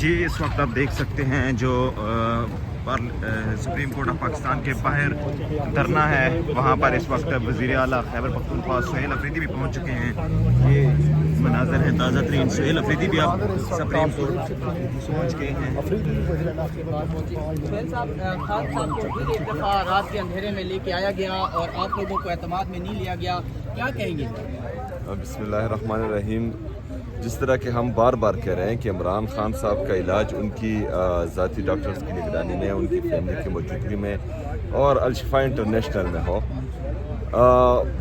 جی اس وقت آپ دیکھ سکتے ہیں جو سپریم کورٹ آف پاکستان کے باہر دھرنا ہے، وہاں پر اس وقت وزیر اعلیٰ خیبر پختونخوا سہیل افریدی بھی پہنچ چکے ہیں۔ یہ مناظر ہیں تازہ ترین، سہیل افریدی بھی اب سپریم کورٹ پہنچ گئے ہیں۔ سہیل صاحب، خان صاحب کو پھر ایک دفعہ رات کے اندھیرے میں لے کے آیا گیا اور آپ لوگوں کو اعتماد میں نہیں لیا گیا، کیا کہیں گے؟ بسم اللہ الرحمن الرحیم۔ جس طرح کہ ہم بار بار کہہ رہے ہیں کہ عمران خان صاحب کا علاج ان کی ذاتی ڈاکٹرز کی نگرانی میں، ان کی فیملی کی موجودگی میں اور الشفا انٹرنیشنل میں ہو،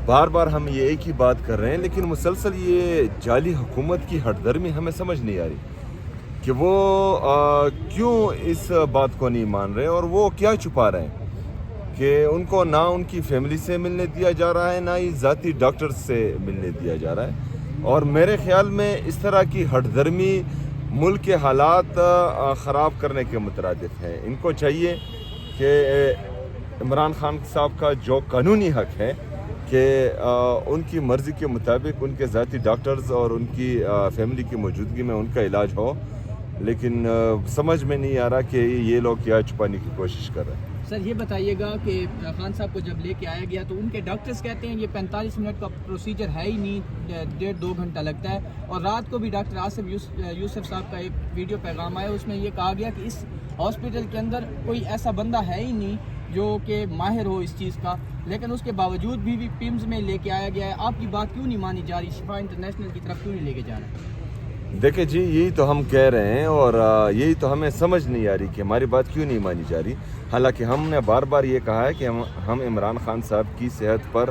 بار بار ہم یہ ایک ہی بات کر رہے ہیں، لیکن مسلسل یہ جعلی حکومت کی ہٹ درمی ہمیں سمجھ نہیں آ رہی کہ وہ کیوں اس بات کو نہیں مان رہے اور وہ کیا چھپا رہے ہیں کہ ان کو نہ ان کی فیملی سے ملنے دیا جا رہا ہے، نہ ہی ذاتی ڈاکٹر سے ملنے دیا جا رہا ہے۔ اور میرے خیال میں اس طرح کی ہٹ درمی ملک کے حالات خراب کرنے کے مترادف ہے۔ ان کو چاہیے کہ عمران خان صاحب کا جو قانونی حق ہے کہ ان کی مرضی کے مطابق ان کے ذاتی ڈاکٹرز اور ان کی فیملی کی موجودگی میں ان کا علاج ہو، لیکن سمجھ میں نہیں آ رہا کہ یہ لوگ کیا چھپانے کی کوشش کر رہے ہیں۔ سر یہ بتائیے گا کہ خان صاحب کو جب لے کے آیا گیا تو ان کے ڈاکٹرز کہتے ہیں یہ 45 منٹ کا پروسیجر ہے ہی نہیں، 1.5-2 گھنٹہ لگتا ہے، اور رات کو بھی ڈاکٹر آصف یوسف صاحب کا ایک ویڈیو پیغام آیا، اس میں یہ کہا گیا کہ اس ہاسپٹل کے اندر کوئی ایسا بندہ ہے ہی نہیں جو کہ ماہر ہو اس چیز کا، لیکن اس کے باوجود بھی پیمز میں لے کے آیا گیا ہے۔ آپ کی بات کیوں نہیں مانی جا رہی؟ شفا انٹرنیشنل کی طرف کیوں نہیں لے کے جا رہے ہیں؟ دیکھیں جی، یہی تو ہم کہہ رہے ہیں اور یہی تو ہمیں سمجھ نہیں آ رہی کہ ہماری بات کیوں نہیں مانی جا رہی۔ حالانکہ ہم نے بار بار یہ کہا ہے کہ ہم عمران خان صاحب کی صحت پر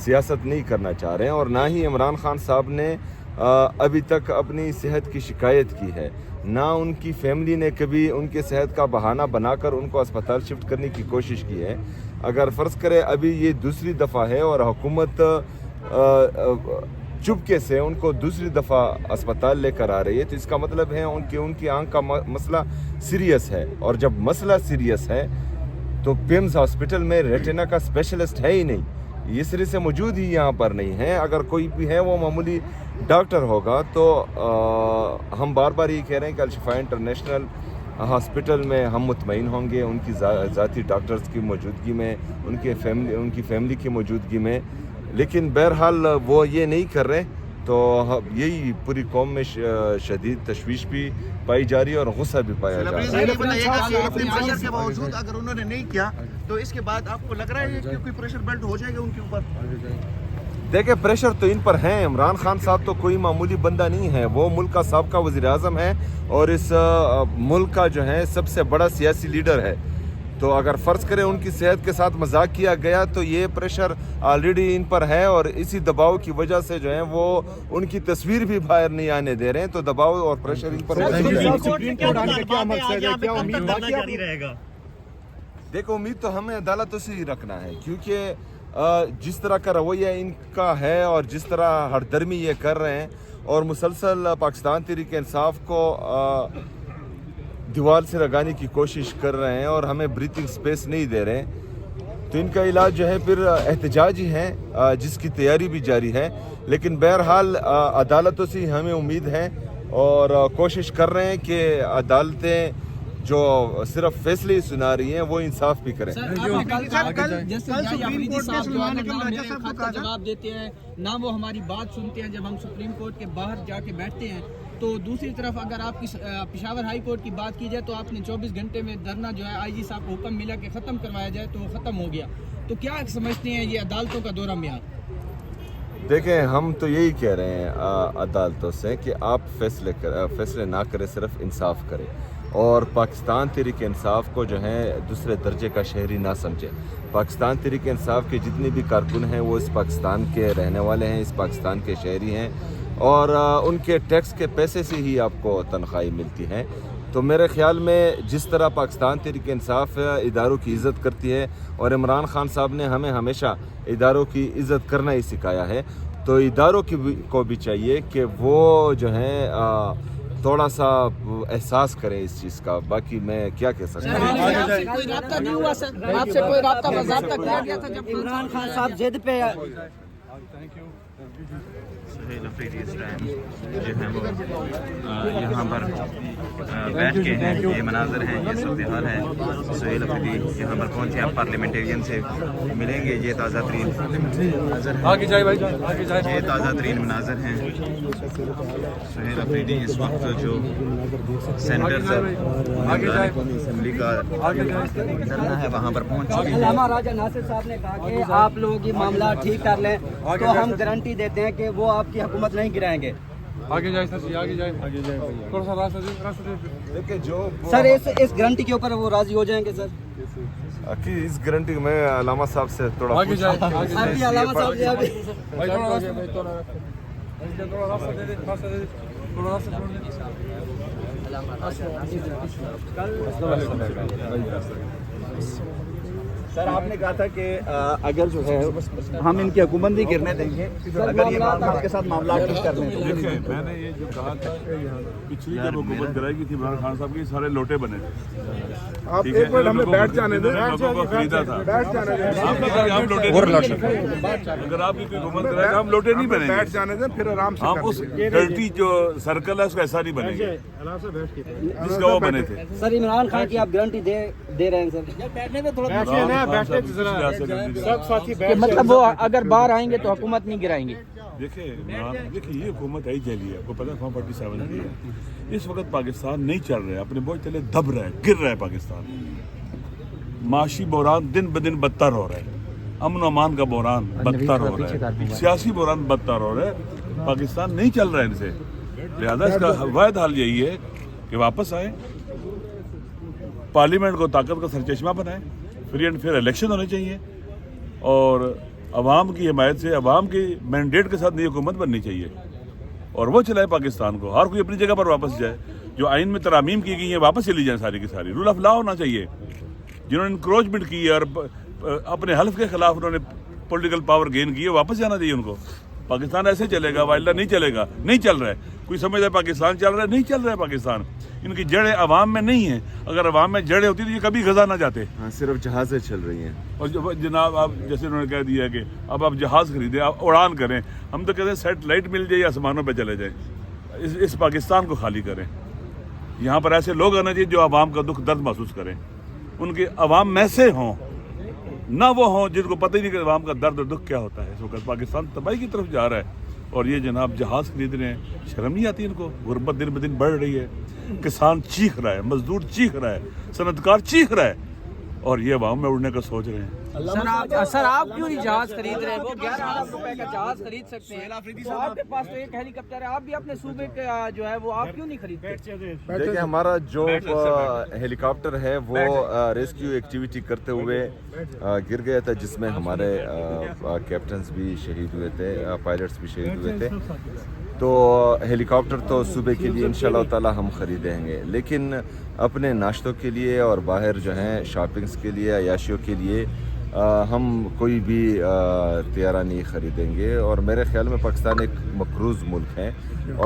سیاست نہیں کرنا چاہ رہے ہیں، اور نہ ہی عمران خان صاحب نے ابھی تک اپنی صحت کی شکایت کی ہے، نہ ان کی فیملی نے کبھی ان کے صحت کا بہانہ بنا کر ان کو اسپتال شفٹ کرنے کی کوشش کی ہے۔ اگر فرض کرے ابھی یہ دوسری دفعہ ہے اور حکومت چپکے سے ان کو دوسری دفعہ اسپتال لے کر آ رہی ہے، تو اس کا مطلب ہے ان کی آنکھ کا مسئلہ سیریس ہے، اور جب مسئلہ سیریس ہے تو پیمز ہاسپٹل میں ریٹینا کا اسپیشلسٹ ہے ہی نہیں، یہ سرے سے موجود ہی یہاں پر نہیں ہے۔ اگر کوئی بھی ہے وہ معمولی ڈاکٹر ہوگا۔ تو ہم بار بار یہ کہہ رہے ہیں کہ الشفا انٹرنیشنل ہاسپٹل میں ہم مطمئن ہوں گے ان کی ذاتی ڈاکٹرز کی موجودگی میں، ان کی فیملی کی موجودگی میں، لیکن بہرحال وہ یہ نہیں کر رہے، تو یہی پوری قوم میں شدید تشویش بھی پائی جا رہی ہے اور غصہ بھی پایا جا رہا ہے۔ اپنے پریشر کے باوجود اگر انہوں نے نہیں کیا تو اس کے بعد آپ کو لگ رہا ہے کہ کوئی پریشر بلٹ ہو جائے گا ان کے اوپر؟ دیکھیں پریشر تو ان پر ہیں۔ عمران خان صاحب تو کوئی معمولی بندہ نہیں ہے، وہ ملک کا سابقہ وزیر اعظم ہے اور اس ملک کا جو ہے سب سے بڑا سیاسی لیڈر ہے۔ تو اگر فرض کریں ان کی صحت کے ساتھ مذاق کیا گیا تو یہ پریشر آلریڈی ان پر ہے، اور اسی دباؤ کی وجہ سے جو ہے وہ ان کی تصویر بھی باہر نہیں آنے دے رہے ہیں، تو دباؤ اور پریشر ان پر دیکھو امید تو ہمیں عدالتوں سے ہی رکھنا ہے، کیونکہ جس طرح کا رویہ ان کا ہے اور جس طرح ہر درمی یہ کر رہے ہیں اور مسلسل پاکستان تحریک انصاف کو دیوار سے لگانے کی کوشش کر رہے ہیں اور ہمیں بریتھنگ سپیس نہیں دے رہے ہیں، تو ان کا علاج جو ہے پھر احتجاج ہی ہے، جس کی تیاری بھی جاری ہے۔ لیکن بہرحال عدالتوں سے ہمیں امید ہے اور کوشش کر رہے ہیں کہ عدالتیں جو صرف فیصلے ہی سنا رہی ہیں وہ انصاف بھی کریں۔ جواب دیتے ہیں نہ وہ ہماری بات سنتے ہیں جب ہم سپریم کورٹ کے باہر جا کے بیٹھتے ہیں، تو دوسری طرف اگر آپ کی پشاور ہائی کورٹ کی بات کی جائے تو آپ نے 24 گھنٹے میں دھرنا جو ہے آئی جی صاحب کو حکم ملا کہ ختم کروایا جائے تو وہ ختم ہو گیا، تو کیا سمجھتے ہیں یہ عدالتوں کا دورہ میعاد؟ دیکھیں ہم تو یہی کہہ رہے ہیں عدالتوں سے کہ آپ فیصلے نہ کریں، صرف انصاف کریں، اور پاکستان تحریک انصاف کو جو ہے دوسرے درجے کا شہری نہ سمجھے۔ پاکستان تحریک انصاف کے جتنے بھی کارکن ہیں وہ اس پاکستان کے رہنے والے ہیں، اس پاکستان کے شہری ہیں، اور ان کے ٹیکس کے پیسے سے ہی آپ کو تنخواہ ملتی ہے۔ تو میرے خیال میں جس طرح پاکستان تحریک انصاف اداروں کی عزت کرتی ہے، اور عمران خان صاحب نے ہمیں ہمیشہ اداروں کی عزت کرنا ہی سکھایا ہے، تو اداروں کو بھی چاہیے کہ وہ جو ہے تھوڑا سا احساس کریں اس چیز کا۔ باقی میں کیا کہہ سکتا ہوں۔ کوئی رابطہ نہیں ہوا سر؟ آپ سے کوئی رابطہ باضابطہ کیا گیا تھا جب عمران خان صاحب ضد پہ سہیل افریدی اس ٹائم جو ہیں وہ یہاں پر بیٹھ کے ہیں. یہ مناظر ہیں, یہ صورتحال ہے. سہیل افریدی یہاں پر پہنچے, آپ پارلیمنٹیرین سے ملیں گے. یہ تازہ ترین مناظر ہیں, یہ تازہ ترین مناظر ہیں. سہیل افریدی اس وقت جو سینٹر اسمبلی کا دھرنا ہے وہاں پر پہنچ چکے ہیں. علامہ راجہ ناصر صاحب نے کہا کہ آپ لوگ یہ معاملہ ٹھیک کر لیں تو ہم گارنٹی دیتے ہیں کہ وہ آپ کی حکومت نہیں گرائیں گے. آگے جائیں سر جی, آگے جائیں, تھوڑا سا راستہ دیکھیں جو سر اس گارنٹی کے اوپر وہ راضی ہو جائیں گے سر. اس گارنٹی میں علامہ صاحب سے تھوڑا آگے جائیں, ابھی علامہ صاحب سے ابھی بھائی تھوڑا راستہ دے دیں, تھوڑا راستہ چھوڑ دیں. سر آپ نے کہا تھا کہ اگر جو ہے ہم ان کی حکومت نہیں گرنے دیں گے اگر یہ عمران خان کے ساتھ معاملات ٹھیک کر لیں. دیکھیں میں نے یہ جو کہا تھا پچھلی جب حکومت کرائی گئی تھی عمران خان صاحب کے سارے لوٹے بنے تھے. آپ ایک منٹ ہمیں بیٹھ جانے دیں, لوگوں کو خریدا تھا. بیٹھ جانے دیں, آپ کہتے ہیں ہم لوٹے نہیں بنیں. اگر آپ کی کوئی حکومت کرائے گا ہم لوٹے نہیں بنیں بیٹھ گے. جانے دیں, پھر آرام سے ہم اس ڈرٹی جو سرکل ہے اس کا ایسا نہیں بنیں گے جس کا وہ بنے تھے. سر عمران خان کی آپ گارنٹی دے رہے ہیں سر. بیٹھنے میں تھوڑا مطلب وہ اگر باہر آئیں گے تو حکومت نہیں گرائیں گے. دیکھیں یہ حکومت ہے جیلی ہے, آپ کو پتہ ہے فارم 47 کی ہے. اس وقت پاکستان نہیں چل رہا ہے, اپنے بوجھ تلے دب رہا ہے, گر رہا ہے پاکستان. معاشی بحران دن بدن بدتر ہو رہا ہے, امن و امان کا بحران بدتر ہو رہا ہے, سیاسی بحران بدتر ہو رہا ہے. پاکستان نہیں چل رہا ہے ان سے, لہذا اس کا واحد حل یہی ہے کہ واپس آئیں, پارلیمنٹ کو طاقت کا سرچشمہ بنائیں, فری اینڈ فیئر الیکشن ہونے چاہیے, اور عوام کی حمایت سے عوام کی مینڈیٹ کے ساتھ نئی حکومت بننی چاہیے, اور وہ چلائے پاکستان کو. ہر کوئی اپنی جگہ پر واپس جائے. جو آئین میں ترامیم کی گئی ہیں واپس چلی جائیں ساری کی ساری. رول آف لا ہونا چاہیے. جنہوں نے انکروچمنٹ کی ہے اور اپنے حلف کے خلاف انہوں نے پولیٹیکل پاور گین کی ہے, واپس جانا چاہیے ان کو. پاکستان ایسے چلے گا وائلڈ نہیں چلے گا, نہیں چل رہا ہے. کوئی سمجھتا ہے پاکستان چل رہا ہے, نہیں چل رہا ہے پاکستان. ان کی جڑیں عوام میں نہیں ہیں. اگر عوام میں جڑیں ہوتی تو یہ کبھی غزہ نہ جاتے. ہاں صرف جہازیں چل رہی ہیں. اور جناب آپ جیسے انہوں نے کہہ دیا کہ اب آپ جہاز خریدیں, آپ اڑان کریں. ہم تو کہتے ہیں سیٹلائٹ مل جائے یا آسمانوں پہ چلے جائیں. اس پاکستان کو خالی کریں. یہاں پر ایسے لوگ آنا چاہیے جو عوام کا دکھ درد محسوس کریں. ان کے عوام میں سے ہوں, نہ وہ ہوں جن کو پتہ ہی نہیں کہ عوام کا درد اور دکھ کیا ہوتا ہے. اس وقت پاکستان تباہی کی طرف جا رہا ہے, اور یہ جناب جہاز خرید رہے ہیں. شرم نہیں آتی ان کو؟ غربت دن بدن بڑھ رہی ہے, کسان چیخ رہا ہے, مزدور چیخ رہا ہے, صنعت کار چیخ رہا ہے, اور یہ عوام میں اڑنے کا سوچ رہے ہیں. سر آپ کیوں نہیں جہاز خرید رہے ہیں؟ وہ 11 ارب روپے کا جہاز خرید سکتے ہیں. آپ کے پاس تو ایک ہیلی کاپٹر ہے, آپ بھی اپنے صوبے کا جو ہے وہ آپ کیوں نہیں خریدتے؟ دیکھیں ہمارا جو ہیلی کاپٹر ہے وہ ریسکیو ایکٹیویٹی کرتے ہوئے گر گیا تھا, جس میں ہمارے کیپٹنز بھی شہید ہوئے تھے, پائلٹس بھی شہید ہوئے تھے. تو ہیلی کاپٹر تو صوبے کے لیے انشاءاللہ تعالی ہم خریدیں گے, لیکن اپنے ناشتوں کے لیے اور باہر جو ہیں شاپنگز کے لیے, عیاشیوں کے لیے ہم کوئی بھی طیارہ نہیں خریدیں گے. اور میرے خیال میں پاکستان ایک مقروض ملک ہے,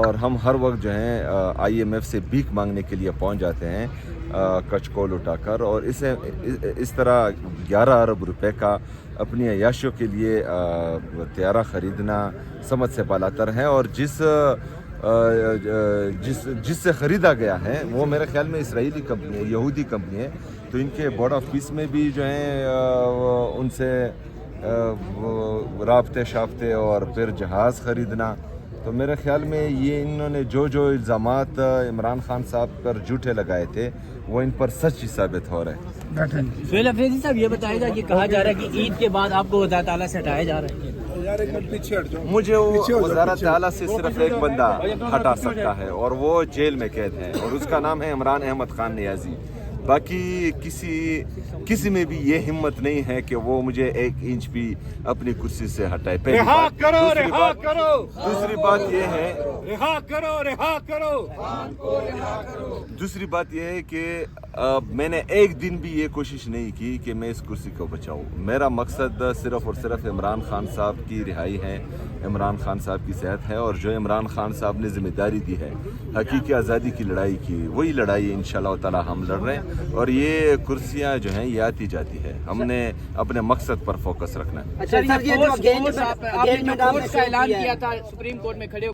اور ہم ہر وقت جو ہیں IMF سے بھیک مانگنے کے لیے پہنچ جاتے ہیں کچ کو لٹا کر, اور اس طرح 11 ارب روپے کا اپنی عیاشیوں کے لیے طیارہ خریدنا سمجھ سے بالاتر ہے. اور جس سے خریدا گیا ہے وہ میرے خیال میں اسرائیلی کمپنی ہے, یہودی کمپنی ہے. تو ان کے بورڈ آف پیس میں بھی جو ہیں ان سے رابطے شافتے اور پھر جہاز خریدنا. تو میرے خیال میں یہ انہوں نے جو الزامات عمران خان صاحب پر جھوٹے لگائے تھے وہ ان پر سچ ہی ثابت ہو رہے ہیں. سہیل افریدی صاحب یہ بتائیے گا, یہ کہا جا رہا ہے کہ عید کے بعد آپ کو وزارت اعلیٰ سے ہٹایا جا رہا ہے. مجھے وزارت اعلیٰ سے صرف ایک بندہ ہٹا سکتا ہے, اور وہ جیل میں قید ہے, اور اس کا نام ہے عمران احمد خان نیازی. باقی کسی میں بھی یہ ہمت نہیں ہے کہ وہ مجھے 1 انچ بھی اپنی کرسی سے ہٹائے. دوسری بات یہ ہے کہ میں نے ایک دن بھی یہ کوشش نہیں کی کہ میں اس کرسی کو بچاؤں. میرا مقصد صرف اور صرف عمران خان صاحب کی رہائی ہے, عمران خان صاحب کی صحت ہے، اور جو عمران خان صاحب نے ذمہ داری دی ہے حقیقی آزادی کی لڑائی کی، وہی لڑائی انشاءاللہ تعالی ہم لڑ رہے ہیں، اور یہ کرسیاں جو ہیں یہ آتی جاتی ہے، ہم نے اپنے مقصد پر فوکس رکھنا ہے۔ اچھا سر، یہ جو آپ نے جو فورس کا اعلان کیا تھا سپریم کورٹ میں کھڑے